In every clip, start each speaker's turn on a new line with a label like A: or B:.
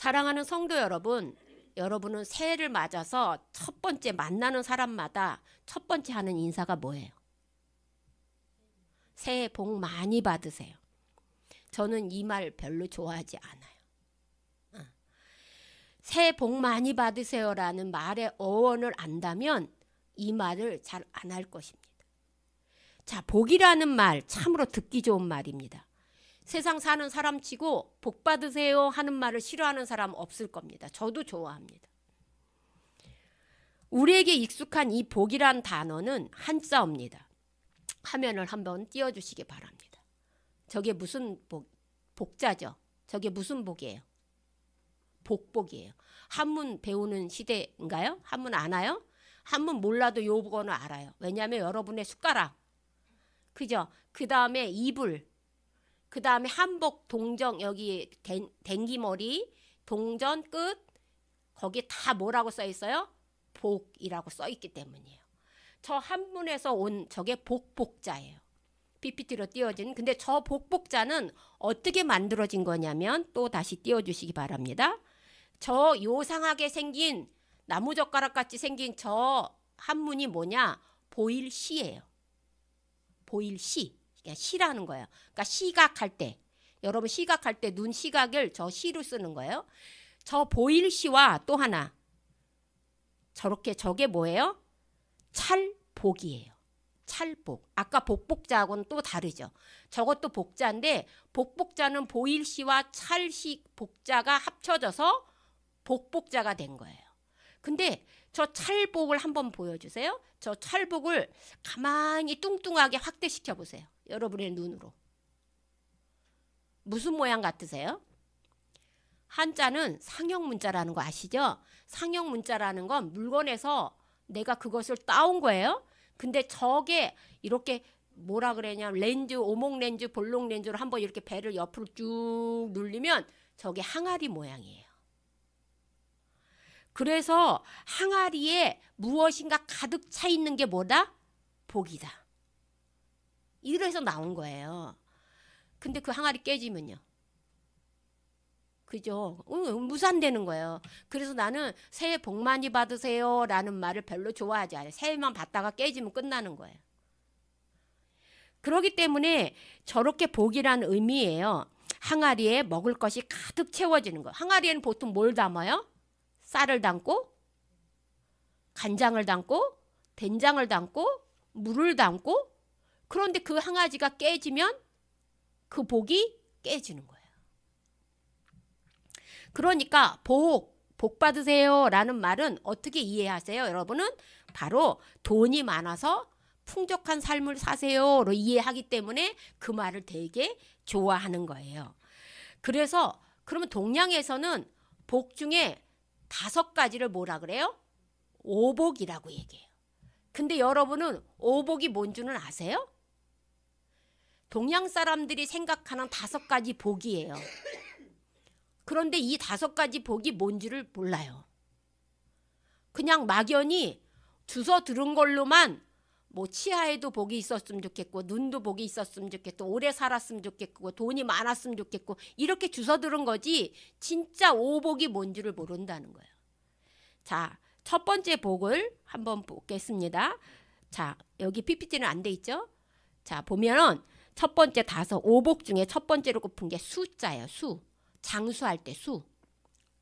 A: 사랑하는 성도 여러분, 여러분은 새해를 맞아서 첫 번째 만나는 사람마다 첫 번째 하는 인사가 뭐예요? 새해 복 많이 받으세요. 저는 이 말 별로 좋아하지 않아요. 새해 복 많이 받으세요라는 말의 어원을 안다면 이 말을 잘 안 할 것입니다. 자, 복이라는 말 참으로 듣기 좋은 말입니다. 세상 사는 사람치고 복 받으세요 하는 말을 싫어하는 사람 없을 겁니다. 저도 좋아합니다. 우리에게 익숙한 이 복이란 단어는 한자어입니다. 화면을 한번 띄워주시기 바랍니다. 저게 무슨 복자죠? 저게 무슨 복이에요? 복복이에요. 한문 배우는 시대인가요? 한문 아나요? 한문 몰라도 요거는 알아요. 왜냐하면 여러분의 숟가락, 그죠? 그 다음에 이불, 그 다음에 한복, 동정, 여기 댕기머리, 동전 끝, 거기에 다 뭐라고 써 있어요? 복이라고 써 있기 때문이에요. 저 한문에서 온 저게 복복자예요. PPT로 띄워진. 근데 저 복복자는 어떻게 만들어진 거냐면 또 다시 띄워주시기 바랍니다. 저 요상하게 생긴 나무젓가락 같이 생긴 저 한문이 뭐냐? 보일시예요. 보일시. 그러니까 시라는 거예요. 그러니까 시각할 때, 여러분 시각할 때 눈 시각을 저 시로 쓰는 거예요. 저 보일시와 또 하나 저렇게 저게 뭐예요? 찰복이에요. 찰복. 아까 복복자하고는 또 다르죠. 저것도 복자인데 복복자는 보일시와 찰시 복자가 합쳐져서 복복자가 된 거예요. 근데 저 찰복을 한번 보여주세요. 저 찰복을 가만히 뚱뚱하게 확대시켜 보세요. 여러분의 눈으로. 무슨 모양 같으세요? 한자는 상형 문자라는 거 아시죠? 상형 문자라는 건 물건에서 내가 그것을 따온 거예요. 근데 저게 이렇게 뭐라 그러냐, 렌즈, 오목 렌즈, 볼록 렌즈로 한번 이렇게 배를 옆으로 쭉 눌리면 저게 항아리 모양이에요. 그래서 항아리에 무엇인가 가득 차 있는 게 뭐다? 복이다. 이래서 나온 거예요. 근데 그 항아리 깨지면요. 그죠? 무산되는 거예요. 그래서 나는 새해 복 많이 받으세요 라는 말을 별로 좋아하지 않아요. 새해만 받다가 깨지면 끝나는 거예요. 그렇기 때문에 저렇게 복이라는 의미예요. 항아리에 먹을 것이 가득 채워지는 거예요. 항아리에는 보통 뭘 담아요? 쌀을 담고, 간장을 담고, 된장을 담고, 물을 담고. 그런데 그 항아리가 깨지면 그 복이 깨지는 거예요. 그러니까 복 받으세요 라는 말은 어떻게 이해하세요? 여러분은 바로 돈이 많아서 풍족한 삶을 사세요로 이해하기 때문에 그 말을 되게 좋아하는 거예요. 그래서 그러면 동양에서는 복 중에 5가지를 뭐라 그래요? 오복이라고 얘기해요. 근데 여러분은 오복이 뭔 줄은 아세요? 동양 사람들이 생각하는 5가지 복이에요. 그런데 이 5가지 복이 뭔지를 몰라요. 그냥 막연히 주워 들은 걸로만 뭐 치아에도 복이 있었으면 좋겠고, 눈도 복이 있었으면 좋겠고, 오래 살았으면 좋겠고, 돈이 많았으면 좋겠고, 이렇게 주워 들은 거지 진짜 오복이 뭔지를 모른다는 거예요. 자, 첫 번째 복을 한번 보겠습니다. 자, 여기 PPT는 안 돼 있죠? 자, 보면은 첫 번째 5오복 중에 첫 번째로 꼽은 게 수자예요. 수. 장수할 때 수.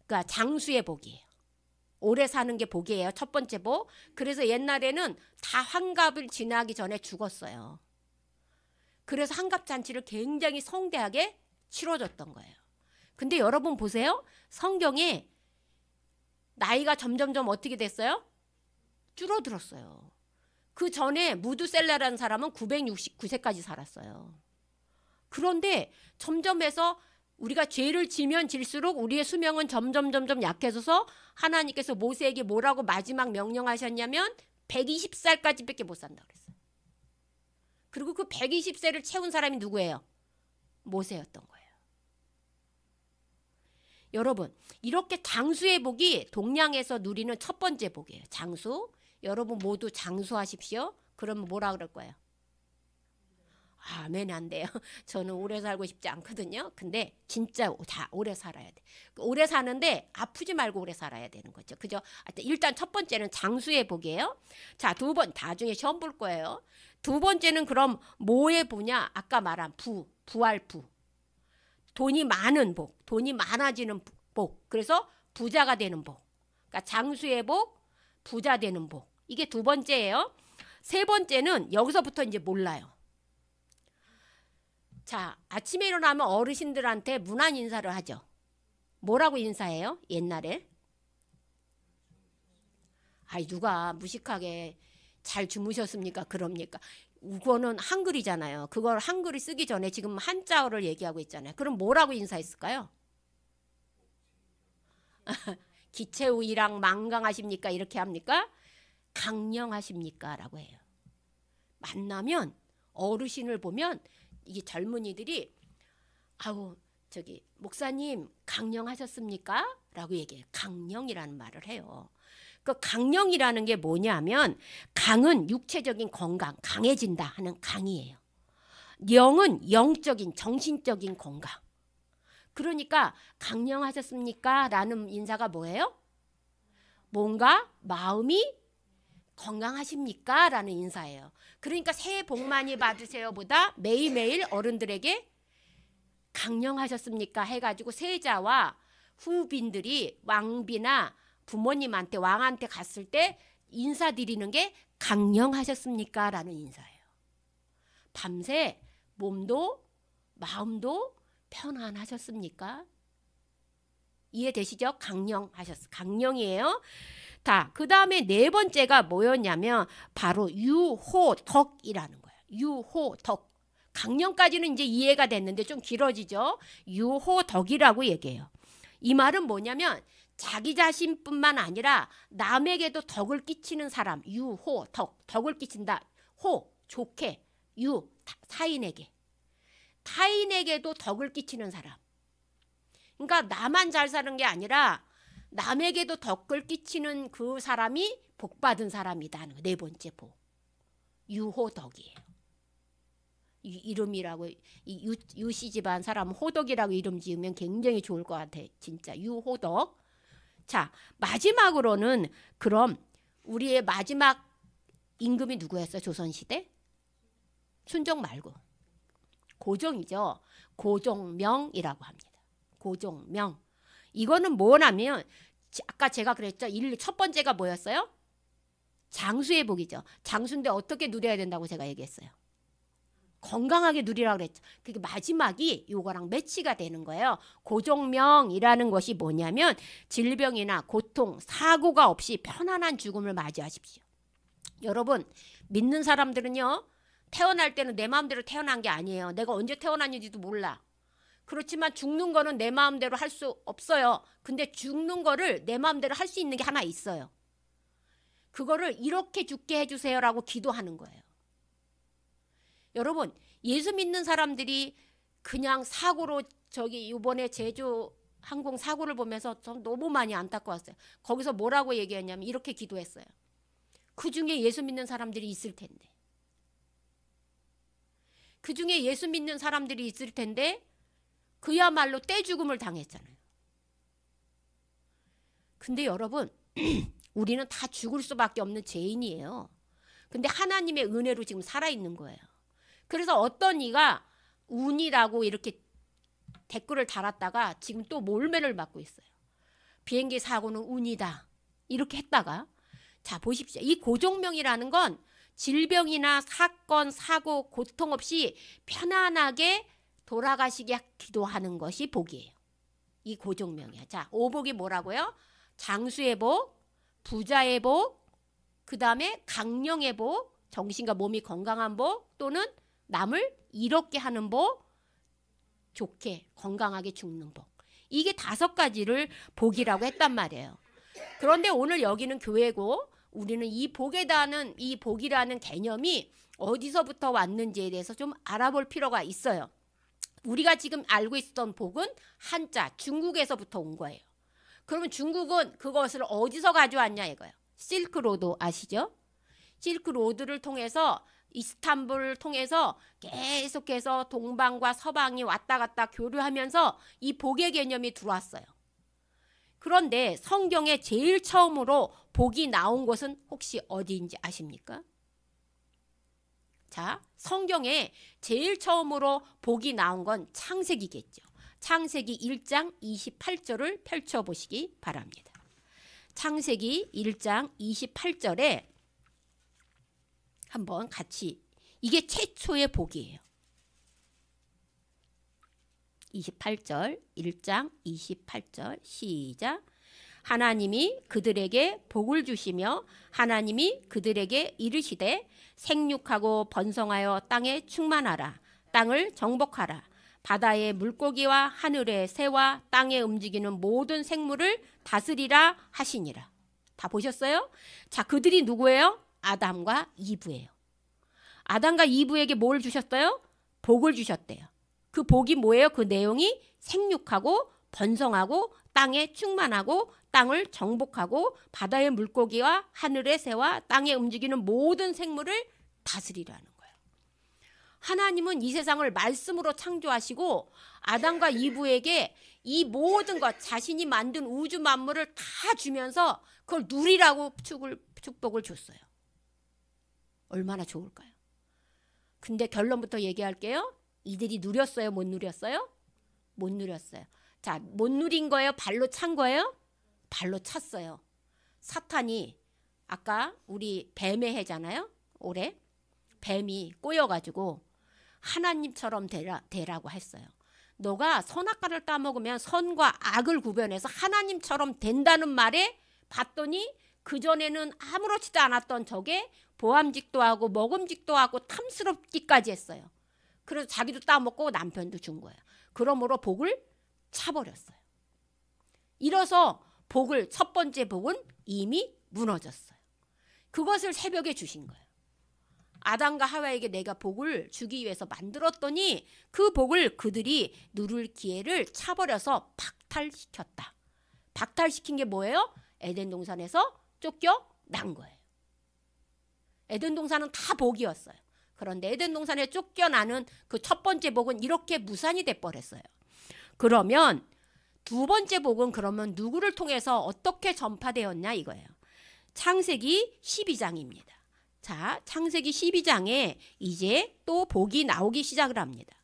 A: 그러니까 장수의 복이에요. 오래 사는 게 복이에요. 첫 번째 복. 그래서 옛날에는 다 환갑을 지나기 전에 죽었어요. 그래서 환갑잔치를 굉장히 성대하게 치러줬던 거예요. 근데 여러분 보세요. 성경에 나이가 점점점 어떻게 됐어요? 줄어들었어요. 그 전에 무두셀라라는 사람은 969세까지 살았어요. 그런데 점점 해서 우리가 죄를 지면 질수록 우리의 수명은 점점 약해져서 하나님께서 모세에게 뭐라고 마지막 명령하셨냐면 120살까지밖에 못 산다 그랬어요. 그리고 그 120세를 채운 사람이 누구예요? 모세였던 거예요. 여러분, 이렇게 장수의 복이 동양에서 누리는 첫 번째 복이에요. 장수. 여러분 모두 장수하십시오. 그러면 뭐라 그럴 거예요? 아멘 안 돼요. 저는 오래 살고 싶지 않거든요. 근데 진짜 다 오래 살아야 돼. 오래 사는데 아프지 말고 오래 살아야 되는 거죠. 그죠? 하여튼 일단 첫 번째는 장수의 복이에요. 자, 두 번, 나중에 시험 볼 거예요. 두 번째는 그럼 뭐의 부냐? 아까 말한 부할 부. 돈이 많은 복, 돈이 많아지는 복. 그래서 부자가 되는 복. 그러니까 장수의 복, 부자 되는 복. 이게 두 번째예요. 세 번째는 여기서부터 이제 몰라요. 자, 아침에 일어나면 어르신들한테 문안 인사를 하죠. 뭐라고 인사해요? 옛날에? 아이, 누가 무식하게 잘 주무셨습니까? 그럽니까? 그거는 한글이잖아요. 그걸 한글을 쓰기 전에 지금 한자어를 얘기하고 있잖아요. 그럼 뭐라고 인사했을까요? 기체우이랑 망강하십니까? 이렇게 합니까? 강령하십니까? 라고 해요. 만나면 어르신을 보면 이게 젊은이들이 아우 저기 목사님 강령하셨습니까? 라고 얘기해요. 강령이라는 말을 해요. 그 강령이라는 게 뭐냐면 강은 육체적인 건강, 강해진다 하는 강이에요. 영은 영적인 정신적인 건강. 그러니까 강령하셨습니까? 라는 인사가 뭐예요? 뭔가 마음이 건강하십니까? 라는 인사예요. 그러니까 새해 복 많이 받으세요 보다 매일매일 어른들에게 강령하셨습니까? 해가지고 세자와 후빈들이 왕비나 부모님한테 왕한테 갔을 때 인사드리는 게 강령하셨습니까? 라는 인사예요. 밤새 몸도 마음도 편안하셨습니까? 이해되시죠? 강령이에요. 자, 그 다음에 네 번째가 뭐였냐면 바로 유호덕이라는 거예요. 유호덕. 강령까지는 이제 이해가 됐는데 좀 길어지죠. 유호덕이라고 얘기해요. 이 말은 뭐냐면 자기 자신뿐만 아니라 남에게도 덕을 끼치는 사람. 유호덕. 덕을 끼친다. 호, 좋게. 유, 타인에게. 타인에게도 덕을 끼치는 사람. 그러니까 나만 잘 사는 게 아니라 남에게도 덕을 끼치는 그 사람이 복받은 사람이다. 네 번째 복. 유호덕이에요. 이름이라고 유씨 집안 사람 호덕이라고 이름 지으면 굉장히 좋을 것 같아. 진짜 유호덕. 자, 마지막으로는 그럼 우리의 마지막 임금이 누구였어요? 조선시대? 순종 말고 고종이죠. 고종명이라고 합니다. 고종명. 이거는 뭐냐면 아까 제가 그랬죠. 첫 번째가 뭐였어요? 장수의 복이죠. 장수인데 어떻게 누려야 된다고 제가 얘기했어요. 건강하게 누리라고 그랬죠. 그게 마지막이 요거랑 매치가 되는 거예요. 고종명이라는 것이 뭐냐면 질병이나 고통, 사고가 없이 편안한 죽음을 맞이하십시오. 여러분 믿는 사람들은요. 태어날 때는 내 마음대로 태어난 게 아니에요. 내가 언제 태어났는지도 몰라. 그렇지만 죽는 거는 내 마음대로 할 수 없어요. 근데 죽는 거를 내 마음대로 할 수 있는 게 하나 있어요. 그거를 이렇게 죽게 해주세요라고 기도하는 거예요. 여러분 예수 믿는 사람들이 그냥 사고로 저기 이번에 제주 항공 사고를 보면서 전 너무 많이 안타까웠어요. 거기서 뭐라고 얘기했냐면 이렇게 기도했어요. 그 중에 예수 믿는 사람들이 있을 텐데. 그 중에 예수 믿는 사람들이 있을 텐데 그야말로 떼죽음을 당했잖아요. 근데 여러분 우리는 다 죽을 수밖에 없는 죄인이에요. 근데 하나님의 은혜로 지금 살아있는 거예요. 그래서 어떤 이가 운이라고 이렇게 댓글을 달았다가 지금 또 몰매를 맞고 있어요. 비행기 사고는 운이다. 이렇게 했다가 자 보십시오. 이 고종명이라는 건 질병이나 사건, 사고, 고통 없이 편안하게 돌아가시게 기도하는 것이 복이에요. 이 고종명이야. 자, 오복이 뭐라고요? 장수의 복, 부자의 복, 그 다음에 강령의 복, 정신과 몸이 건강한 복, 또는 남을 이롭게 하는 복, 좋게 건강하게 죽는 복. 이게 5가지를 복이라고 했단 말이에요. 그런데 오늘 여기는 교회고 우리는 이 복이라는 개념이 어디서부터 왔는지에 대해서 좀 알아볼 필요가 있어요. 우리가 지금 알고 있었던 복은 한자 중국에서부터 온 거예요. 그러면 중국은 그것을 어디서 가져왔냐 이거예요. 실크로드 아시죠? 실크로드를 통해서 이스탄불을 통해서 계속해서 동방과 서방이 왔다 갔다 교류하면서 이 복의 개념이 들어왔어요. 그런데 성경에 제일 처음으로 복이 나온 곳은 혹시 어디인지 아십니까? 자, 성경에 제일 처음으로 복이 나온 건 창세기겠죠. 창세기 1장 28절을 펼쳐보시기 바랍니다. 창세기 1장 28절에 한번 같이, 이게 최초의 복이에요. 28절, 1장 28절 시작. 하나님이 그들에게 복을 주시며 하나님이 그들에게 이르시되 생육하고 번성하여 땅에 충만하라. 땅을 정복하라. 바다의 물고기와 하늘의 새와 땅에 움직이는 모든 생물을 다스리라 하시니라. 다 보셨어요? 자, 그들이 누구예요? 아담과 이브예요. 아담과 이브에게 뭘 주셨어요? 복을 주셨대요. 그 복이 뭐예요? 그 내용이 생육하고 번성하고 땅에 충만하고 땅을 정복하고 바다의 물고기와 하늘의 새와 땅에 움직이는 모든 생물을 다스리라는 거예요. 하나님은 이 세상을 말씀으로 창조하시고 아담과 이브에게 이 모든 것, 자신이 만든 우주 만물을 다 주면서 그걸 누리라고 축복을 줬어요. 얼마나 좋을까요? 근데 결론부터 얘기할게요. 이들이 누렸어요? 못 누렸어요? 못 누렸어요. 자, 못 누린 거예요? 발로 찬 거예요? 발로 찼어요. 사탄이 아까 우리 뱀의 해잖아요. 올해 뱀이 꼬여가지고 하나님처럼 되라고 했어요. 너가 선악과를 따먹으면 선과 악을 구별해서 하나님처럼 된다는 말에 봤더니 그전에는 아무렇지도 않았던 저게 보암직도 하고 먹음직도 하고 탐스럽기까지 했어요. 그래서 자기도 따먹고 남편도 준 거예요. 그러므로 복을 차버렸어요. 이래서 복을, 첫 번째 복은 이미 무너졌어요. 그것을 새벽에 주신 거예요. 아담과 하와에게 내가 복을 주기 위해서 만들었더니 그 복을 그들이 누릴 기회를 차버려서 박탈시켰다. 박탈시킨 게 뭐예요? 에덴 동산에서 쫓겨난 거예요. 에덴 동산은 다 복이었어요. 그런데 에덴 동산에 쫓겨나는 그 첫 번째 복은 이렇게 무산이 돼버렸어요. 그러면 두 번째 복은 그러면 누구를 통해서 어떻게 전파되었냐 이거예요. 창세기 12장입니다. 자, 창세기 12장에 이제 또 복이 나오기 시작을 합니다.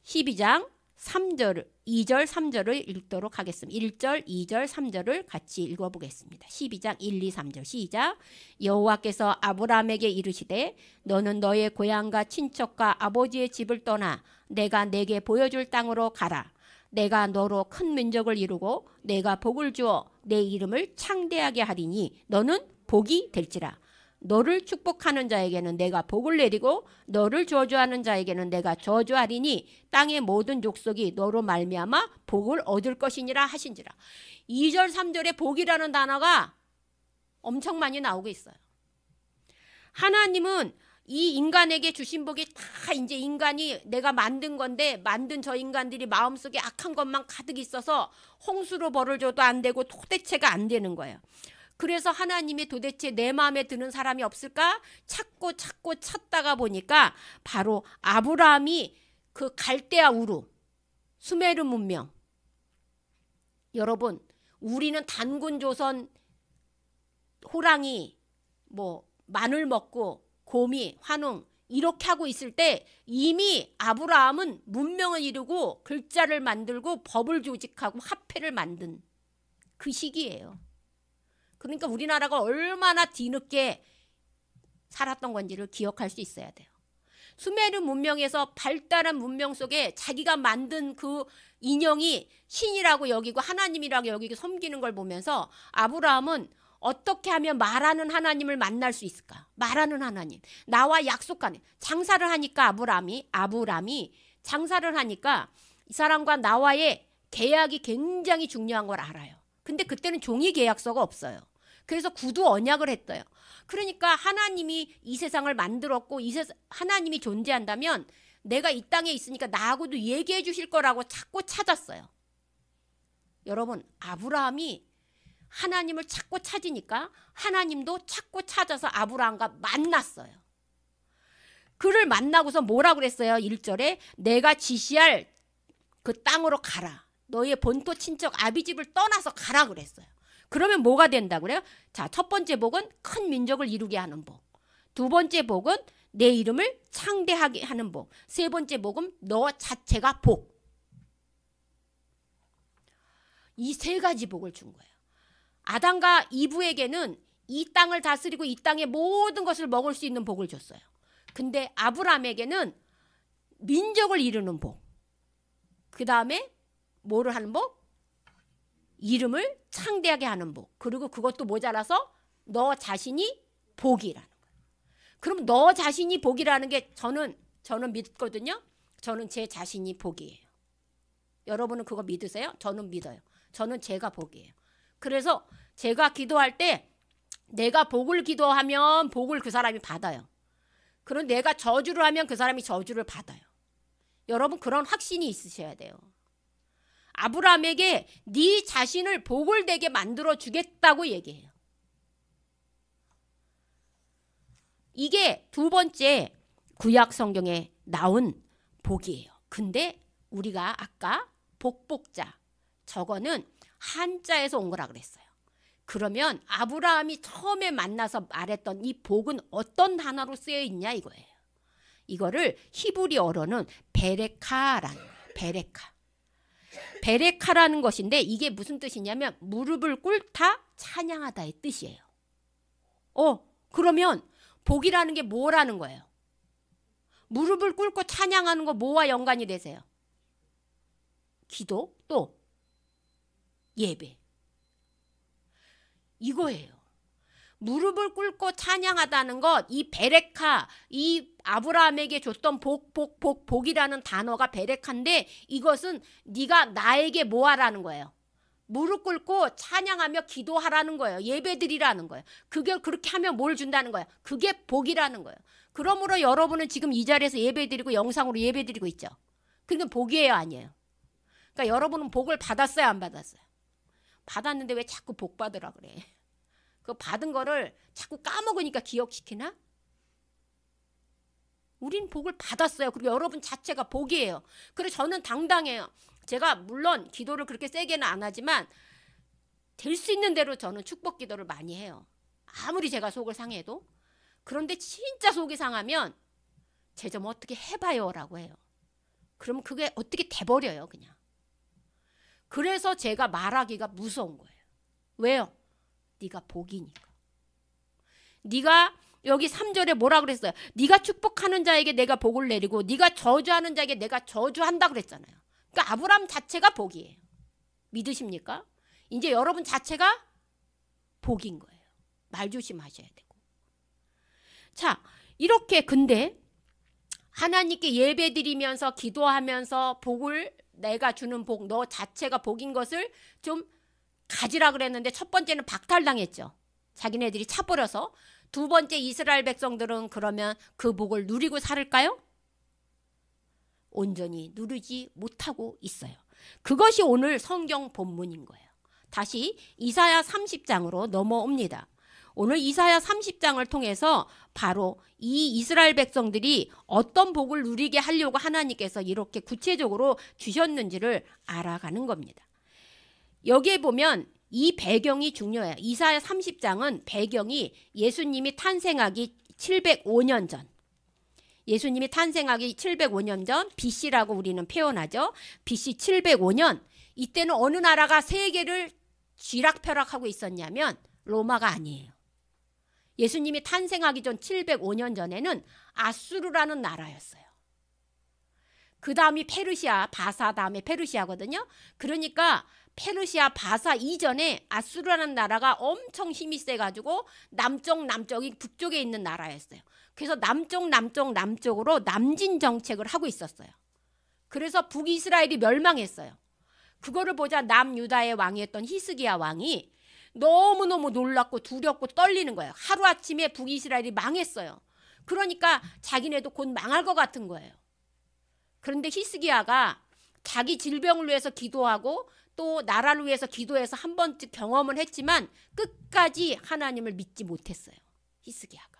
A: 12장 3절, 2절, 3절을 읽도록 하겠습니다. 1절, 2절, 3절을 같이 읽어보겠습니다. 12장 1, 2, 3절 시작. 여호와께서 아브라함에게 이르시되 너는 너의 고향과 친척과 아버지의 집을 떠나 내가 내게 보여줄 땅으로 가라. 내가 너로 큰 민족을 이루고 내가 복을 주어 내 이름을 창대하게 하리니 너는 복이 될지라. 너를 축복하는 자에게는 내가 복을 내리고 너를 저주하는 자에게는 내가 저주하리니 땅의 모든 족속이 너로 말미암아 복을 얻을 것이니라 하신지라. 2절 3절에 복이라는 단어가 엄청 많이 나오고 있어요. 하나님은 이 인간에게 주신 복이 다 이제 인간이 내가 만든 건데 만든 저 인간들이 마음속에 악한 것만 가득 있어서 홍수로 벌을 줘도 안 되고 도대체가 안 되는 거예요. 그래서 하나님이 도대체 내 마음에 드는 사람이 없을까? 찾고 찾다가 보니까 바로 아브라함이 그 갈대아 우루, 수메르 문명. 여러분, 우리는 단군 조선 호랑이, 마늘 먹고 곰이, 환웅 이렇게 하고 있을 때 이미 아브라함은 문명을 이루고 글자를 만들고 법을 조직하고 화폐를 만든 그 시기예요. 그러니까 우리나라가 얼마나 뒤늦게 살았던 건지를 기억할 수 있어야 돼요. 수메르 문명에서 발달한 문명 속에 자기가 만든 그 인형이 신이라고 여기고 하나님이라고 여기고 섬기는 걸 보면서 아브라함은 어떻게 하면 말하는 하나님을 만날 수 있을까? 말하는 하나님, 나와 약속하는. 장사를 하니까 아브라함이 장사를 하니까 이 사람과 나와의 계약이 굉장히 중요한 걸 알아요. 근데 그때는 종이 계약서가 없어요. 그래서 구두 언약을 했어요. 그러니까 하나님이 이 세상을 만들었고 하나님이 존재한다면 내가 이 땅에 있으니까 나하고도 얘기해 주실 거라고 자꾸 찾았어요. 여러분, 아브라함이 하나님을 찾고 찾으니까 하나님도 찾고 찾아서 아브라함과 만났어요. 그를 만나고서 뭐라 그랬어요? 1절에 내가 지시할 그 땅으로 가라. 너의 본토 친척 아비집을 떠나서 가라 그랬어요. 그러면 뭐가 된다고 그래요? 자, 첫 번째 복은 큰 민족을 이루게 하는 복. 두 번째 복은 내 이름을 창대하게 하는 복. 세 번째 복은 너 자체가 복. 이 세 가지 복을 준 거예요. 아담과 이브에게는 이 땅을 다스리고 이 땅의 모든 것을 먹을 수 있는 복을 줬어요. 근데 아브라함에게는 민족을 이루는 복. 그 다음에 뭐를 하는 복? 이름을 창대하게 하는 복. 그리고 그것도 모자라서 너 자신이 복이라는 거예요. 그럼 너 자신이 복이라는 게 저는 믿거든요. 저는 제 자신이 복이에요. 여러분은 그거 믿으세요? 저는 믿어요. 저는 제가 복이에요. 그래서 제가 기도할 때 내가 복을 기도하면 복을 그 사람이 받아요. 그럼 내가 저주를 하면 그 사람이 저주를 받아요. 여러분 그런 확신이 있으셔야 돼요. 아브라함에게 네 자신을 복을 되게 만들어 주겠다고 얘기해요. 이게 두 번째 구약 성경에 나온 복이에요. 근데 우리가 아까 복복자 저거는 한자에서 온 거라 그랬어요. 그러면 아브라함이 처음에 만나서 말했던 이 복은 어떤 단어로 쓰여 있냐 이거예요. 이거를 히브리어로는 베레카라는 거예요. 베레카라는 것인데 이게 무슨 뜻이냐면 무릎을 꿇다 찬양하다의 뜻이에요. 그러면 복이라는 게 뭐라는 거예요? 무릎을 꿇고 찬양하는 거 뭐와 연관이 되세요? 기도 또 예배. 이거예요. 무릎을 꿇고 찬양하다는 것, 이 베레카, 이 아브라함에게 줬던 복이라는 단어가 베레카인데 이것은 네가 나에게 뭐 하라는 거예요? 무릎 꿇고 찬양하며 기도하라는 거예요. 예배드리라는 거예요. 그게 그렇게 하면 뭘 준다는 거예요? 그게 복이라는 거예요. 그러므로 여러분은 지금 이 자리에서 예배드리고 영상으로 예배드리고 있죠. 그게 복이에요, 아니에요? 그러니까 여러분은 복을 받았어요, 안 받았어요? 받았는데 왜 자꾸 복 받으라 그래? 그 받은 거를 자꾸 까먹으니까 기억시키나? 우린 복을 받았어요. 그리고 여러분 자체가 복이에요. 그래서 저는 당당해요. 제가 물론 기도를 그렇게 세게는 안 하지만 될 수 있는 대로 저는 축복 기도를 많이 해요. 아무리 제가 속을 상해도. 그런데 진짜 속이 상하면 쟤 좀 어떻게 해봐요 라고 해요. 그러면 그게 어떻게 돼버려요 그냥. 그래서 제가 말하기가 무서운 거예요. 왜요? 네가 복이니까. 네가 여기 3절에 뭐라 그랬어요? 네가 축복하는 자에게 내가 복을 내리고 네가 저주하는 자에게 내가 저주한다 그랬잖아요. 그러니까 아브라함 자체가 복이에요. 믿으십니까? 이제 여러분 자체가 복인 거예요. 말 조심하셔야 되고. 자, 이렇게 근데 하나님께 예배드리면서 기도하면서 복을 내가 주는 복, 너 자체가 복인 것을 좀 가지라 그랬는데 첫 번째는 박탈당했죠. 자기네들이 차버려서. 두 번째 이스라엘 백성들은 그러면 그 복을 누리고 살을까요? 온전히 누리지 못하고 있어요. 그것이 오늘 성경 본문인 거예요. 다시 이사야 30장으로 넘어옵니다. 오늘 이사야 30장을 통해서 바로 이 이스라엘 백성들이 어떤 복을 누리게 하려고 하나님께서 이렇게 구체적으로 주셨는지를 알아가는 겁니다. 여기에 보면 이 배경이 중요해요. 이사야 30장은 배경이 예수님이 탄생하기 705년 전. 예수님이 탄생하기 705년 전 BC라고 우리는 표현하죠. BC 705년. 이때는 어느 나라가 세계를 쥐락펴락하고 있었냐면 로마가 아니에요. 예수님이 탄생하기 전 705년 전에는 아수르라는 나라였어요. 그 다음이 페르시아, 바사 다음에 페르시아거든요. 그러니까 페르시아, 바사 이전에 아수르라는 나라가 엄청 힘이 세가지고 남쪽이 북쪽에 있는 나라였어요. 그래서 남쪽으로 남진 정책을 하고 있었어요. 그래서 북이스라엘이 멸망했어요. 그거를 보자 남유다의 왕이었던 히스기야 왕이 너무너무 놀랍고 두렵고 떨리는 거예요. 하루아침에 북이스라엘이 망했어요. 그러니까 자기네도 곧 망할 것 같은 거예요. 그런데 히스기야가 자기 질병을 위해서 기도하고 또 나라를 위해서 기도해서 한 번쯤 경험을 했지만 끝까지 하나님을 믿지 못했어요. 히스기야가.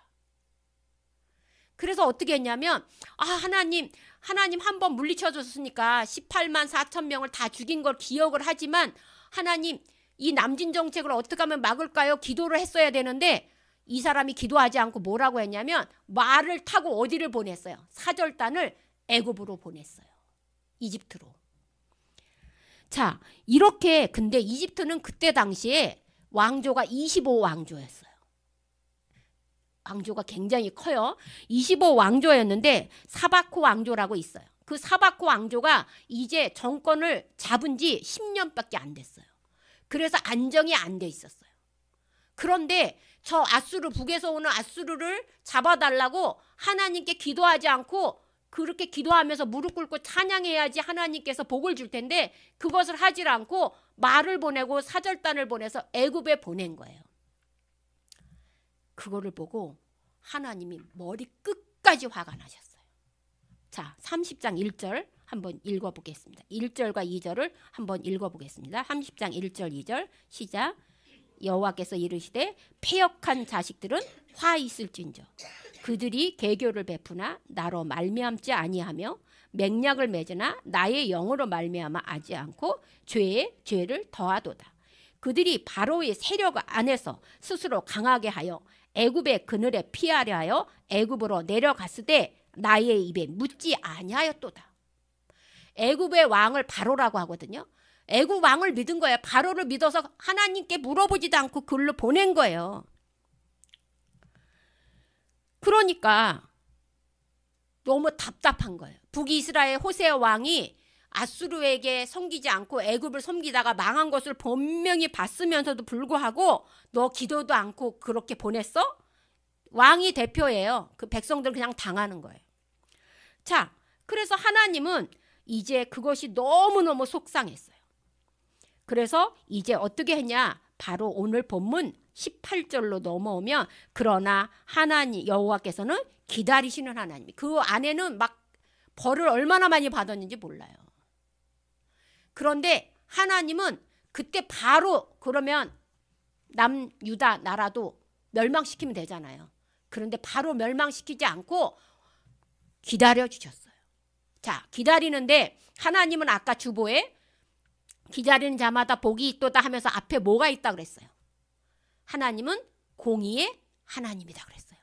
A: 그래서 어떻게 했냐면 하나님 한번 물리쳐 줬으니까 18만 4천 명을 다 죽인 걸 기억을 하지만 하나님 이 남진 정책을 어떻게 하면 막을까요? 기도를 했어야 되는데 이 사람이 기도하지 않고 뭐라고 했냐면 말을 타고 어디를 보냈어요? 사절단을 애굽으로 보냈어요. 이집트로. 자, 이렇게 근데 이집트는 그때 당시에 왕조가 25왕조였어요. 왕조가 굉장히 커요. 25왕조였는데 사바코 왕조라고 있어요. 그 사바코 왕조가 이제 정권을 잡은 지 10년밖에 안 됐어요. 그래서 안정이 안 돼 있었어요. 그런데 저 아수르, 북에서 오는 아수르를 잡아달라고 하나님께 기도하지 않고 그렇게 기도하면서 무릎 꿇고 찬양해야지 하나님께서 복을 줄 텐데 그것을 하지 않고 말을 보내고 사절단을 보내서 애굽에 보낸 거예요. 그거를 보고 하나님이 머리 끝까지 화가 나셨어요. 자, 30장 1절 한번 읽어보겠습니다. 1절과 2절을 한번 읽어보겠습니다. 30장 1절 2절 시작. 여호와께서 이르시되 패역한 자식들은 화 있을진저 그들이 계교를 베푸나 나로 말미암지 아니하며 맹약을 맺으나 나의 영으로 말미암아 아지 않고 죄에 죄를 더하도다. 그들이 바로의 세력 안에서 스스로 강하게 하여 애굽의 그늘에 피하려 하여 애굽으로 내려갔으되 나의 입에 묻지 아니하였도다. 애굽의 왕을 바로라고 하거든요. 애굽 왕을 믿은 거예요. 바로를 믿어서 하나님께 물어보지도 않고 글로 보낸 거예요. 그러니까 너무 답답한 거예요. 북이스라엘 호세 왕이 아수르에게 섬기지 않고 애굽을 섬기다가 망한 것을 분명히 봤으면서도 불구하고 너 기도도 않고 그렇게 보냈어? 왕이 대표예요. 그 백성들 그냥 당하는 거예요. 자, 그래서 하나님은 이제 그것이 너무너무 속상했어요. 그래서 이제 어떻게 했냐? 바로 오늘 본문 18절로 넘어오면 그러나 하나님 여호와께서는 기다리시는 하나님. 그 안에는 막 벌을 얼마나 많이 받았는지 몰라요. 그런데 하나님은 그때 바로 그러면 남유다 나라도 멸망시키면 되잖아요. 그런데 바로 멸망시키지 않고 기다려 주셨어요. 자, 기다리는데 하나님은 아까 주보에 기다리는 자마다 복이 있도다 하면서 앞에 뭐가 있다 그랬어요? 하나님은 공의의 하나님이다 그랬어요.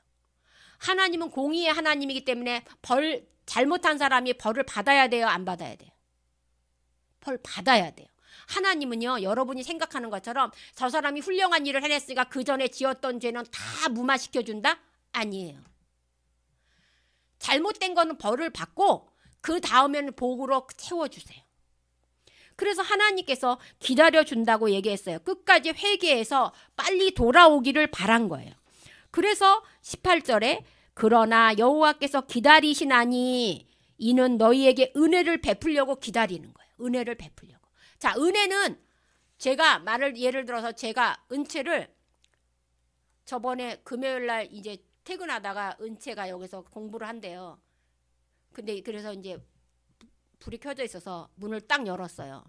A: 하나님은 공의의 하나님이기 때문에 벌 잘못한 사람이 벌을 받아야 돼요? 안 받아야 돼요? 벌 받아야 돼요. 하나님은요, 여러분이 생각하는 것처럼 저 사람이 훌륭한 일을 해냈으니까 그 전에 지었던 죄는 다 무마시켜준다? 아니에요. 잘못된 거는 벌을 받고 그 다음에는 복으로 채워주세요. 그래서 하나님께서 기다려준다고 얘기했어요. 끝까지 회개해서 빨리 돌아오기를 바란 거예요. 그래서 18절에 그러나 여호와께서 기다리시나니 이는 너희에게 은혜를 베풀려고 기다리는 거예요. 은혜를 베풀려고. 자, 은혜는 제가 예를 들어서 제가 은채를 저번에 금요일날 이제 퇴근하다가 은채가 여기서 공부를 한대요. 근데 그래서 이제 불이 켜져 있어서 문을 딱 열었어요.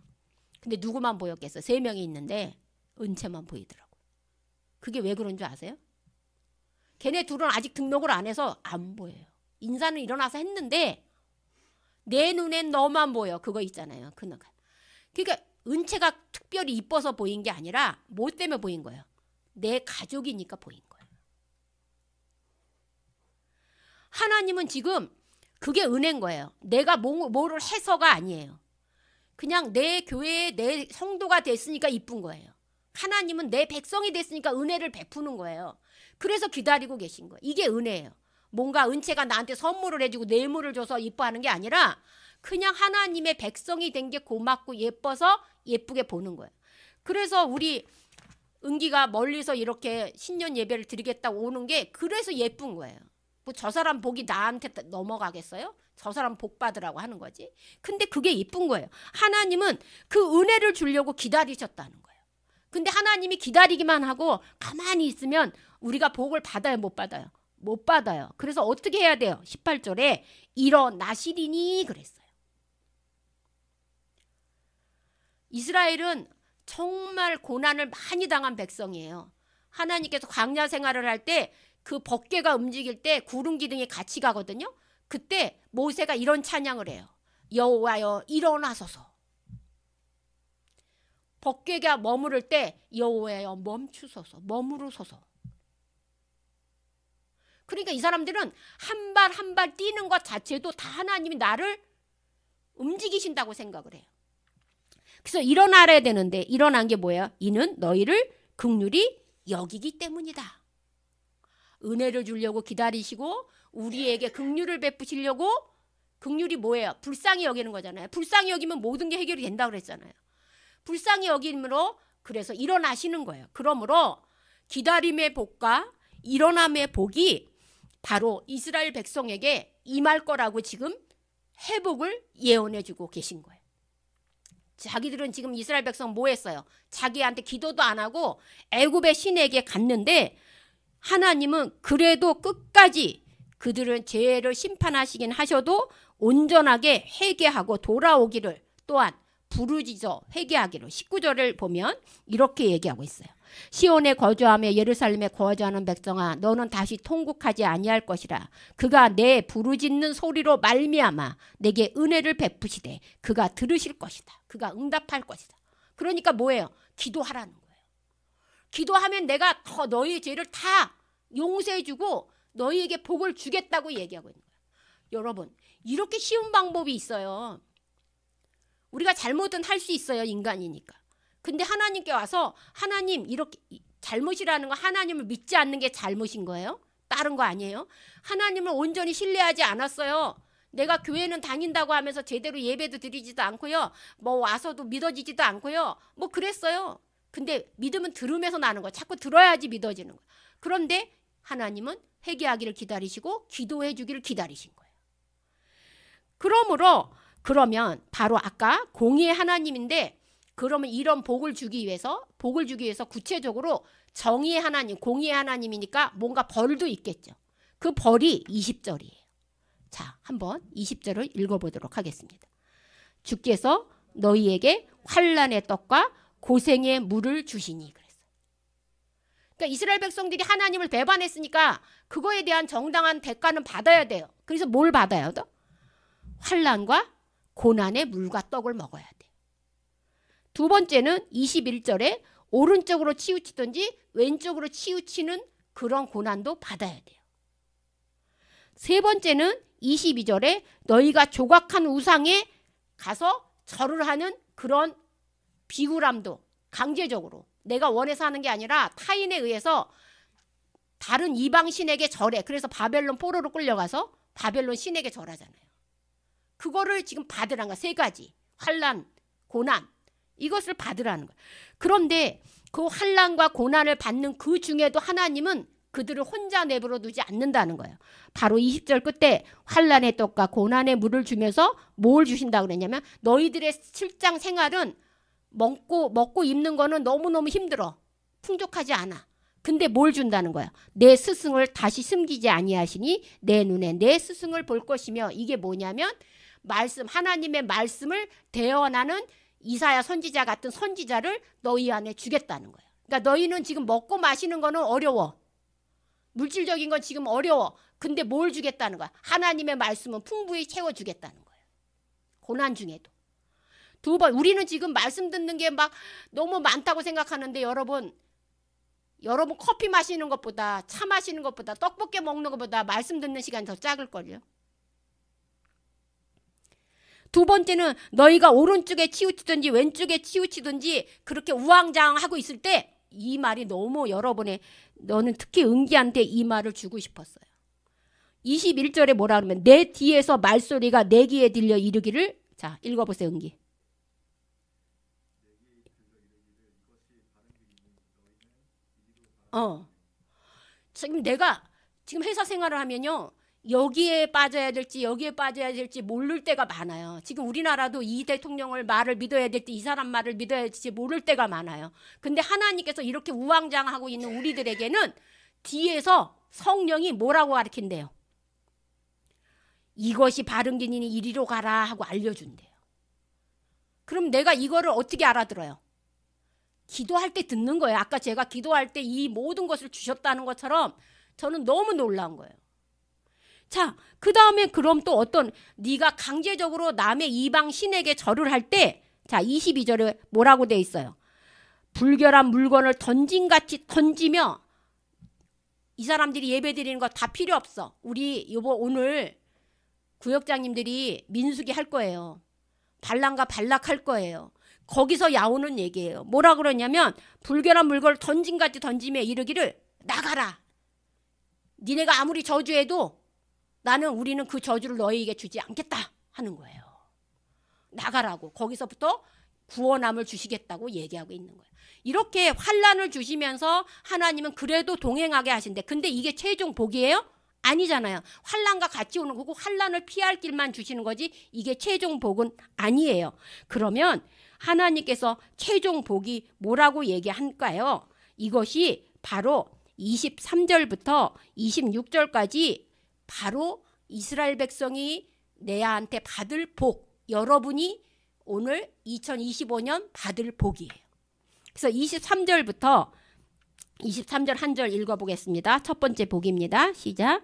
A: 근데 누구만 보였겠어? 3명이 있는데 은채만 보이더라고. 그게 왜 그런 줄 아세요? 걔네 둘은 아직 등록을 안 해서 안 보여요. 인사는 일어나서 했는데 내 눈엔 너만 보여. 그거 있잖아요. 그러니까 은채가 특별히 이뻐서 보인 게 아니라 뭐 때문에 보인 거예요? 내 가족이니까 보인 거예요. 하나님은 지금 그게 은혜인 거예요. 내가 뭐를 해서가 아니에요. 그냥 내 교회에 내 성도가 됐으니까 이쁜 거예요. 하나님은 내 백성이 됐으니까 은혜를 베푸는 거예요. 그래서 기다리고 계신 거예요. 이게 은혜예요. 뭔가 은채가 나한테 선물을 해주고 뇌물을 줘서 이뻐하는 게 아니라 그냥 하나님의 백성이 된 게 고맙고 예뻐서 예쁘게 보는 거예요. 그래서 우리 은기가 멀리서 이렇게 신년 예배를 드리겠다고 오는 게 그래서 예쁜 거예요. 뭐 저 사람 복이 나한테 넘어가겠어요? 저 사람 복 받으라고 하는 거지. 근데 그게 이쁜 거예요. 하나님은 그 은혜를 주려고 기다리셨다는 거예요. 근데 하나님이 기다리기만 하고 가만히 있으면 우리가 복을 받아요, 못 받아요? 못 받아요. 그래서 어떻게 해야 돼요? 18절에 일어나시리니 그랬어요. 이스라엘은 정말 고난을 많이 당한 백성이에요. 하나님께서 광야 생활을 할 때 그 법궤가 움직일 때 구름 기둥이 같이 가거든요. 그때 모세가 이런 찬양을 해요. 여호와여 일어나소서. 법궤가 머무를 때 여호와여 멈추소서, 머무르소서. 그러니까 이 사람들은 한 발 한 발 뛰는 것 자체도 다 하나님이 나를 움직이신다고 생각을 해요. 그래서 일어나야 되는데 일어난 게 뭐예요? 이는 너희를 긍휼히 여기기 때문이다. 은혜를 주려고 기다리시고 우리에게 긍휼을 베푸시려고. 긍휼이 뭐예요? 불쌍히 여기는 거잖아요. 불쌍히 여기면 모든 게 해결이 된다고 그랬잖아요. 불쌍히 여김으로 그래서 일어나시는 거예요. 그러므로 기다림의 복과 일어남의 복이 바로 이스라엘 백성에게 임할 거라고 지금 회복을 예언해 주고 계신 거예요. 자기들은 지금 이스라엘 백성 뭐 했어요? 자기한테 기도도 안 하고 애굽의 신에게 갔는데 하나님은 그래도 끝까지 그들은 죄를 심판하시긴 하셔도 온전하게 회개하고 돌아오기를 또한 부르짖어 회개하기를 19절을 보면 이렇게 얘기하고 있어요. 시온에 거주하며 예루살렘에 거주하는 백성아 너는 다시 통곡하지 아니할 것이라. 그가 내 부르짖는 소리로 말미암아 내게 은혜를 베푸시되 그가 들으실 것이다. 그가 응답할 것이다. 그러니까 뭐예요? 기도하라는 거예요. 기도하면 내가 더 너희 죄를 다 용서해주고 너희에게 복을 주겠다고 얘기하고 있는 거예요. 여러분 이렇게 쉬운 방법이 있어요. 우리가 잘못은 할 수 있어요. 인간이니까. 근데 하나님께 와서 하나님 이렇게 잘못이라는 거 하나님을 믿지 않는 게 잘못인 거예요? 다른 거 아니에요? 하나님을 온전히 신뢰하지 않았어요. 내가 교회는 다닌다고 하면서 제대로 예배도 드리지도 않고요. 뭐 와서도 믿어지지도 않고요. 뭐 그랬어요. 근데 믿음은 들으면서 나는 거예요. 자꾸 들어야지 믿어지는 거예요. 그런데 하나님은 회개하기를 기다리시고 기도해 주기를 기다리신 거예요. 그러면 바로 아까 공의의 하나님인데 그러면 이런 복을 주기 위해서 구체적으로 정의의 하나님, 공의의 하나님이니까 뭔가 벌도 있겠죠. 그 벌이 20절이에요. 자, 한번 20절을 읽어보도록 하겠습니다. 주께서 너희에게 환난의 떡과 고생의 물을 주시니 그랬어요. 그러니까 이스라엘 백성들이 하나님을 배반했으니까 그거에 대한 정당한 대가는 받아야 돼요. 그래서 뭘 받아야 돼? 환난과 고난의 물과 떡을 먹어야 돼. 두 번째는 21절에 오른쪽으로 치우치든지 왼쪽으로 치우치는 그런 고난도 받아야 돼요. 세 번째는 22절에 너희가 조각한 우상에 가서 절을 하는 그런 비굴함도 강제적으로 내가 원해서 하는 게 아니라 타인에 의해서 다른 이방 신에게 절해. 그래서 바벨론 포로로 끌려가서 바벨론 신에게 절하잖아요. 그거를 지금 받으라는 거야. 세 가지. 환난, 고난. 이것을 받으라는 거야. 그런데 그 환난과 고난을 받는 그 중에도 하나님은 그들을 혼자 내버려 두지 않는다는 거예요. 바로 20절 끝에 환난의 떡과 고난의 물을 주면서 뭘 주신다고 그랬냐면 너희들의 실장 생활은 먹고 입는 거는 너무너무 힘들어. 풍족하지 않아. 근데 뭘 준다는 거야? 내 스승을 다시 숨기지 아니하시니 내 눈에 내 스승을 볼 것이며 이게 뭐냐면 말씀 하나님의 말씀을 대언하는 이사야 선지자 같은 선지자를 너희 안에 주겠다는 거예요. 그러니까 너희는 지금 먹고 마시는 거는 어려워. 물질적인 건 지금 어려워. 근데 뭘 주겠다는 거야? 하나님의 말씀은 풍부히 채워주겠다는 거예요. 고난 중에도. 두 번 우리는 지금 말씀 듣는 게 막 너무 많다고 생각하는데 여러분 커피 마시는 것보다 차 마시는 것보다 떡볶이 먹는 것보다 말씀 듣는 시간이 더 작을걸요. 두 번째는 너희가 오른쪽에 치우치든지 왼쪽에 치우치든지 그렇게 우왕좌왕하고 있을 때 이 말이 너무 여러분의 너는 특히 은기한테 이 말을 주고 싶었어요. 21절에 뭐라 그러면 내 뒤에서 말소리가 내 귀에 들려 이르기를 자 읽어보세요. 은기. 지금 내가 지금 회사 생활을 하면요. 여기에 빠져야 될지 여기에 빠져야 될지 모를 때가 많아요. 지금 우리나라도 이 대통령을 말을 믿어야 될지 이 사람 말을 믿어야 될지 모를 때가 많아요. 근데 하나님께서 이렇게 우왕좌왕하고 있는 우리들에게는 뒤에서 성령이 뭐라고 가르친대요? 이것이 바른 길이니 이리로 가라 하고 알려준대요. 그럼 내가 이거를 어떻게 알아들어요? 기도할 때 듣는 거예요. 아까 제가 기도할 때 이 모든 것을 주셨다는 것처럼 저는 너무 놀라운 거예요. 자, 그 다음에 그럼 또 어떤 네가 강제적으로 남의 이방 신에게 절을 할 때, 자 22절에 뭐라고 돼 있어요? 불결한 물건을 던진같이 던지며, 이 사람들이 예배 드리는 거 다 필요 없어. 우리 오늘 구역장님들이 민수기 할 거예요. 발람과 발락 할 거예요. 거기서 야오는 얘기예요. 뭐라 그러냐면 불결한 물건을 던진같이 던지며 이르기를 나가라. 니네가 아무리 저주해도 우리는 그 저주를 너희에게 주지 않겠다 하는 거예요. 나가라고. 거기서부터 구원함을 주시겠다고 얘기하고 있는 거예요. 이렇게 환난을 주시면서 하나님은 그래도 동행하게 하신대. 근데 이게 최종 복이에요? 아니잖아요. 환난과 같이 오는 거고 환난을 피할 길만 주시는 거지 이게 최종 복은 아니에요. 그러면 하나님께서 최종 복이 뭐라고 얘기할까요? 이것이 바로 23절부터 26절까지 바로 이스라엘 백성이 내한테 받을 복, 여러분이 오늘 2025년 받을 복이에요. 그래서 23절부터 23절 한 절 읽어보겠습니다. 첫 번째 복입니다. 시작.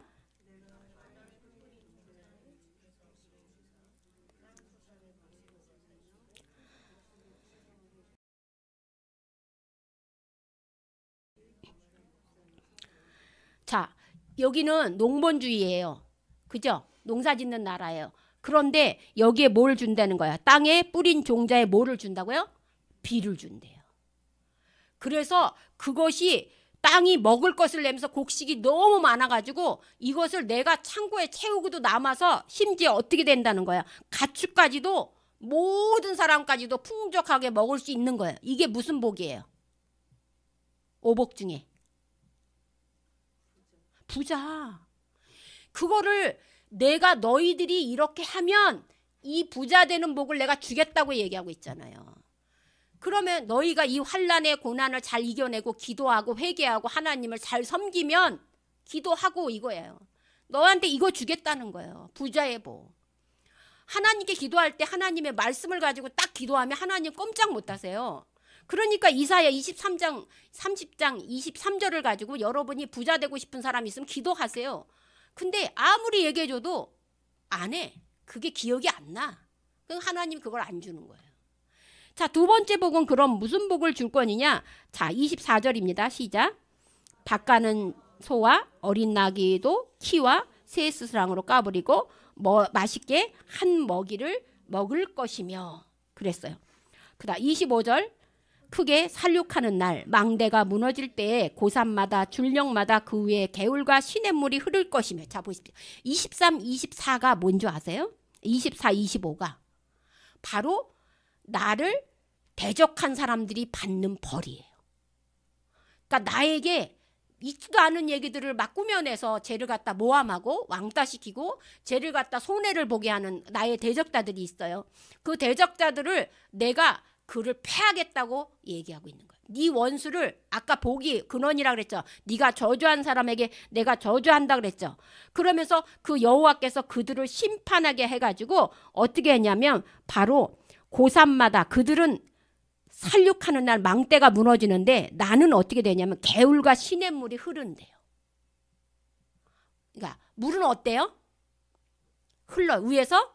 A: 자, 여기는 농번주의예요. 그죠? 농사 짓는 나라예요. 그런데 여기에 뭘 준다는 거야? 땅에 뿌린 종자에 뭐를 준다고요? 비를 준대요. 그래서 그것이 땅이 먹을 것을 내면서 곡식이 너무 많아가지고 이것을 내가 창고에 채우고도 남아서 심지어 어떻게 된다는 거야? 가축까지도 모든 사람까지도 풍족하게 먹을 수 있는 거예요. 이게 무슨 복이에요? 오복 중에 부자. 그거를 내가 너희들이 이렇게 하면 이 부자 되는 복을 내가 주겠다고 얘기하고 있잖아요. 그러면 너희가 이 환난의 고난을 잘 이겨내고 기도하고 회개하고 하나님을 잘 섬기면 기도하고 이거예요. 너한테 이거 주겠다는 거예요. 부자의 복. 하나님께 기도할 때 하나님의 말씀을 가지고 딱 기도하면 하나님 꼼짝 못하세요. 그러니까 이사야 23장 30장 23절을 가지고 여러분이 부자 되고 싶은 사람 있으면 기도하세요. 근데 아무리 얘기해줘도 안 해. 그게 기억이 안 나. 그럼 하나님 그걸 안 주는 거예요. 자, 두 번째 복은 그럼 무슨 복을 줄 거느냐? 자, 24절입니다. 시작. 밭가는 소와 어린 나귀도 키와 새 스스랑으로 까버리고 맛있게 한 먹이를 먹을 것이며 그랬어요. 그다음 25절. 크게 살육하는 날 망대가 무너질 때에 고산마다 줄령마다 그 위에 개울과 시냇물이 흐를 것이며. 자, 보십시오. 23, 24가 뭔지 아세요? 24, 25가 바로 나를 대적한 사람들이 받는 벌이에요. 그러니까 나에게 있지도 않은 얘기들을 막 꾸며내서 쟤를 갖다 모함하고 왕따시키고 쟤를 갖다 손해를 보게 하는 나의 대적자들이 있어요. 그 대적자들을 내가 그를 패하겠다고 얘기하고 있는 거예요. 네 원수를 아까 복이 근원이라 그랬죠. 네가 저주한 사람에게 내가 저주한다 그랬죠. 그러면서 그 여호와께서 그들을 심판하게 해가지고 어떻게 했냐면 바로 고산마다 그들은 살육하는 날 망대가 무너지는데 나는 어떻게 되냐면 개울과 시냇물이 흐른대요. 그러니까 물은 어때요? 흘러요. 위에서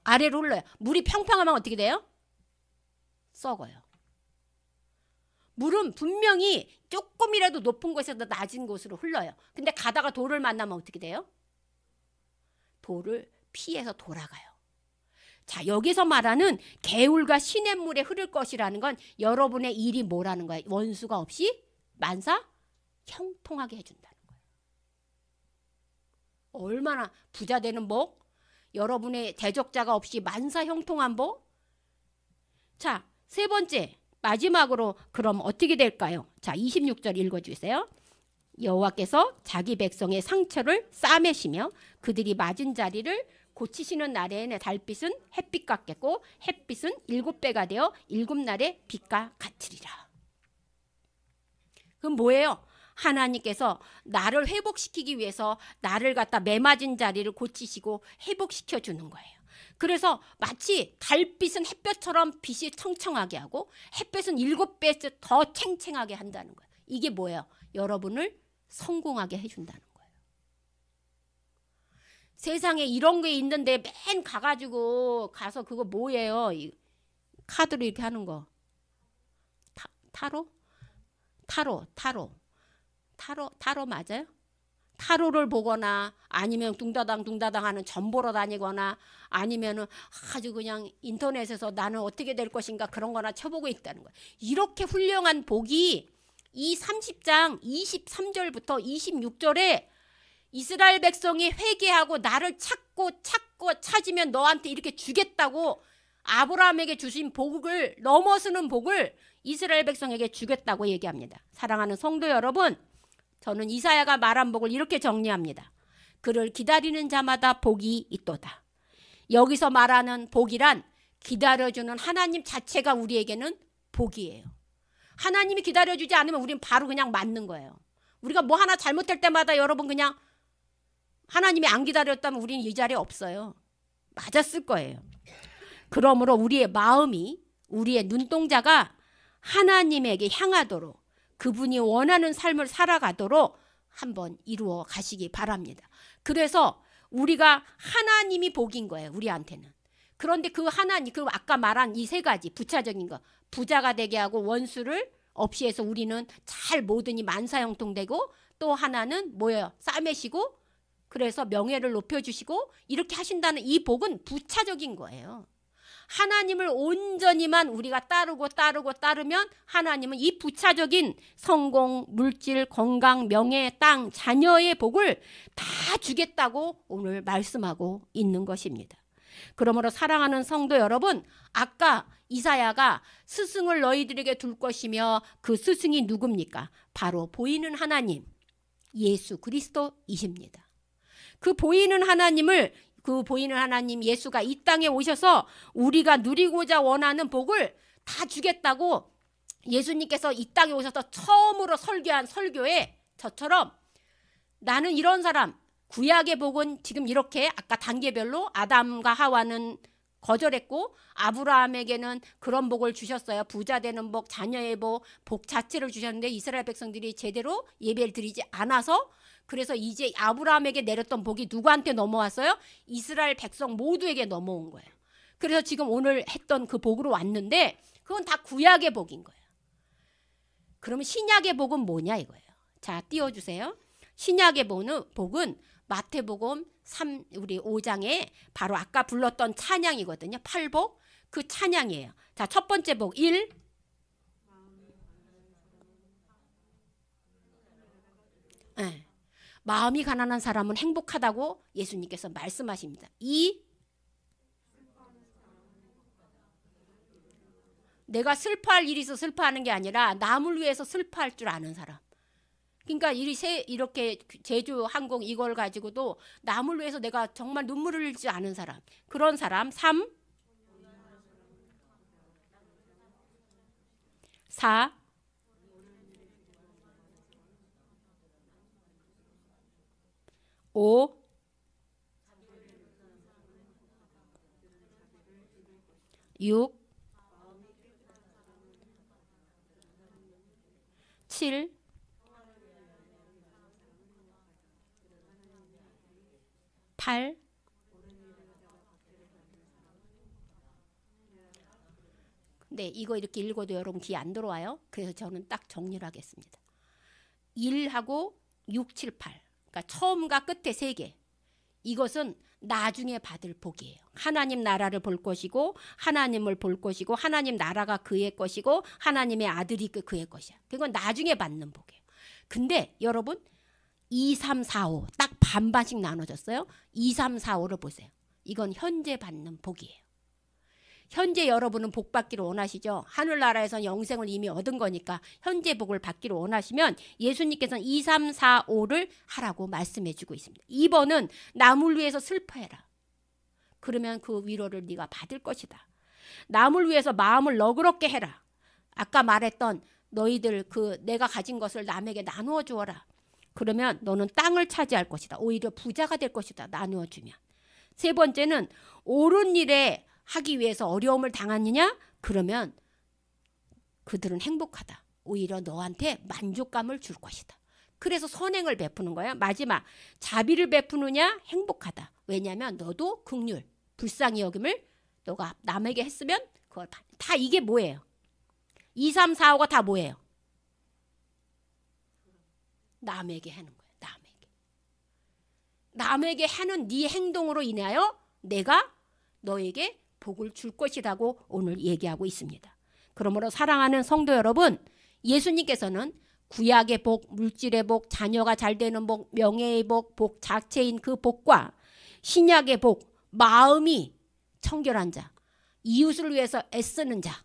A: 아래로 흘러요. 물이 평평하면 어떻게 돼요? 썩어요. 물은 분명히 조금이라도 높은 곳에서 낮은 곳으로 흘러요. 근데 가다가 돌을 만나면 어떻게 돼요? 돌을 피해서 돌아가요. 자, 여기서 말하는 개울과 시냇물에 흐를 것이라는 건 여러분의 일이 뭐라는 거예요? 원수가 없이 만사 형통하게 해준다는 거예요. 얼마나 부자 되는 복? 여러분의 대적자가 없이 만사 형통한 복? 자, 세 번째 마지막으로 그럼 어떻게 될까요? 자, 26절 읽어주세요. 여호와께서 자기 백성의 상처를 싸매시며 그들이 맞은 자리를 고치시는 날에는 달빛은 햇빛 같겠고 햇빛은 7배가 되어 7날의 빛과 같으리라. 그럼 뭐예요? 하나님께서 나를 회복시키기 위해서 나를 갖다 매맞은 자리를 고치시고 회복시켜 주는 거예요. 그래서 마치 달빛은 햇볕처럼 빛이 청청하게 하고 햇볕은 7배 더 챙챙하게 한다는 거예요. 이게 뭐예요? 여러분을 성공하게 해준다는 거예요. 세상에 이런 게 있는데 맨 가서 그거 뭐예요? 카드로 이렇게 하는 거. 타로 맞아요? 타로를 보거나 아니면 둥다당 하는 점 보러 다니거나 아니면은 아주 그냥 인터넷에서 나는 어떻게 될 것인가 그런 거나 쳐보고 있다는 거예요. 이렇게 훌륭한 복이 이 30장 23절부터 26절에 이스라엘 백성이 회개하고 나를 찾고 찾으면 너한테 이렇게 주겠다고 아브라함에게 주신 복을 넘어서는 복을 이스라엘 백성에게 주겠다고 얘기합니다. 사랑하는 성도 여러분, 저는 이사야가 말한 복을 이렇게 정리합니다. 그를 기다리는 자마다 복이 있도다. 여기서 말하는 복이란 기다려주는 하나님 자체가 우리에게는 복이에요. 하나님이 기다려주지 않으면 우리는 바로 그냥 맞는 거예요. 우리가 뭐 하나 잘못할 때마다 여러분 그냥 하나님이 안 기다렸다면 우리는 이 자리에 없어요. 맞았을 거예요. 그러므로 우리의 마음이, 우리의 눈동자가 하나님에게 향하도록 그분이 원하는 삶을 살아가도록 한번 이루어 가시기 바랍니다. 그래서 우리가 하나님이 복인 거예요. 우리한테는. 그런데 그 하나님, 그 아까 말한 이 세 가지 부차적인 거, 부자가 되게 하고 원수를 없이 해서 우리는 잘 모든이 만사형통되고, 또 하나는 뭐예요? 싸매시고 그래서 명예를 높여주시고 이렇게 하신다는 이 복은 부차적인 거예요. 하나님을 온전히만 우리가 따르면 하나님은 이 부차적인 성공, 물질, 건강, 명예, 땅, 자녀의 복을 다 주겠다고 오늘 말씀하고 있는 것입니다. 그러므로 사랑하는 성도 여러분, 아까 이사야가 스승을 너희들에게 둘 것이며 그 스승이 누굽니까? 바로 보이는 하나님, 예수 그리스도이십니다. 그 보이는 하나님 예수가 이 땅에 오셔서 우리가 누리고자 원하는 복을 다 주겠다고 예수님께서 이 땅에 오셔서 처음으로 설교한 설교에 저처럼 나는 이런 사람, 구약의 복은 지금 이렇게 아까 단계별로 아담과 하와는 거절했고 아브라함에게는 그런 복을 주셨어요. 부자 되는 복, 자녀의 복, 복 자체를 주셨는데 이스라엘 백성들이 제대로 예배를 드리지 않아서 그래서 이제 아브라함에게 내렸던 복이 누구한테 넘어왔어요? 이스라엘 백성 모두에게 넘어온 거예요. 그래서 지금 오늘 했던 그 복으로 왔는데 그건 다 구약의 복인 거예요. 그러면 신약의 복은 뭐냐 이거예요. 자, 띄워주세요. 신약의 복은 마태복음 5장에 바로 아까 불렀던 찬양이거든요. 8복 그 찬양이에요. 자, 첫 번째 복 1. 네. 마음이 가난한 사람은 행복하다고 예수님께서 말씀하십니다. 2. 내가 슬퍼할 일이 있어 슬퍼하는 게 아니라 남을 위해서 슬퍼할 줄 아는 사람. 그러니까 이렇게 제주항공 이걸 가지고도 남을 위해서 내가 정말 눈물을 흘리지 않은 사람. 그런 사람. 3. 4. 5. 6. 7. 8. 근데 이거 이렇게 읽어도 여러분 귀에 안 들어와요. 그래서 저는 딱 정리를 하겠습니다. 1하고 6, 7, 8. 그러니까 처음과 끝에 3개. 이것은 나중에 받을 복이에요. 하나님 나라를 볼 것이고 하나님을 볼 것이고 하나님 나라가 그의 것이고 하나님의 아들이 그의 것이야. 그건 나중에 받는 복이에요. 근데 여러분 2, 3, 4, 5 딱 반반씩 나눠졌어요. 2, 3, 4, 5를 보세요. 이건 현재 받는 복이에요. 현재 여러분은 복 받기를 원하시죠? 하늘나라에서는 영생을 이미 얻은 거니까 현재 복을 받기를 원하시면 예수님께서는 2, 3, 4, 5를 하라고 말씀해 주고 있습니다. 2번은 남을 위해서 슬퍼해라. 그러면 그 위로를 네가 받을 것이다. 남을 위해서 마음을 너그럽게 해라. 아까 말했던 너희들 내가 가진 것을 남에게 나누어 주어라. 그러면 너는 땅을 차지할 것이다. 오히려 부자가 될 것이다. 나누어 주면. 3번째는 옳은 일에 하기 위해서 어려움을 당하느냐? 그러면 그들은 행복하다. 오히려 너한테 만족감을 줄 것이다. 그래서 선행을 베푸는 거야. 마지막 자비를 베푸느냐 행복하다. 왜냐하면 너도 긍휼 불쌍히 여김을 너가 남에게 했으면 그걸 다 이게 뭐예요? 2, 3, 4, 5가 다 뭐예요? 남에게 하는 거예요. 남에게 하는 네 행동으로 인하여 내가 너에게 복을 줄 것이라고 오늘 얘기하고 있습니다. 그러므로 사랑하는 성도 여러분, 예수님께서는 구약의 복, 물질의 복, 자녀가 잘 되는 복, 명예의 복, 복 자체인 그 복과 신약의 복, 마음이 청결한 자, 이웃을 위해서 애쓰는 자,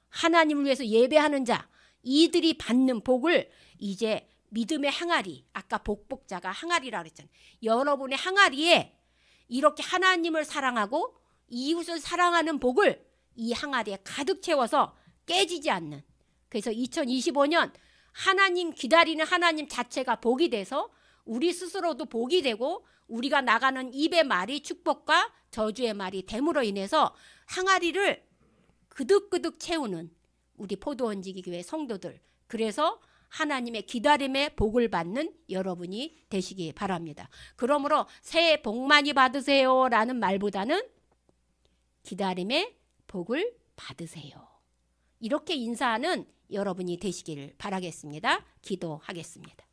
A: 하나님을 위해서 예배하는 자, 이들이 받는 복을 이제 믿음의 항아리, 아까 복복자가 항아리라고 그랬잖아요. 여러분의 항아리에 이렇게 하나님을 사랑하고 이웃을 사랑하는 복을 이 항아리에 가득 채워서 깨지지 않는, 그래서 2025년 하나님 기다리는 하나님 자체가 복이 돼서 우리 스스로도 복이 되고 우리가 나가는 입의 말이 축복과 저주의 말이 됨으로 인해서 항아리를 그득그득 채우는 우리 포도원지기 교회 성도들, 그래서 하나님의 기다림의 복을 받는 여러분이 되시기 바랍니다. 그러므로 새해 복 많이 받으세요 라는 말보다는 기다림의 복을 받으세요, 이렇게 인사하는 여러분이 되시기를 바라겠습니다. 기도하겠습니다.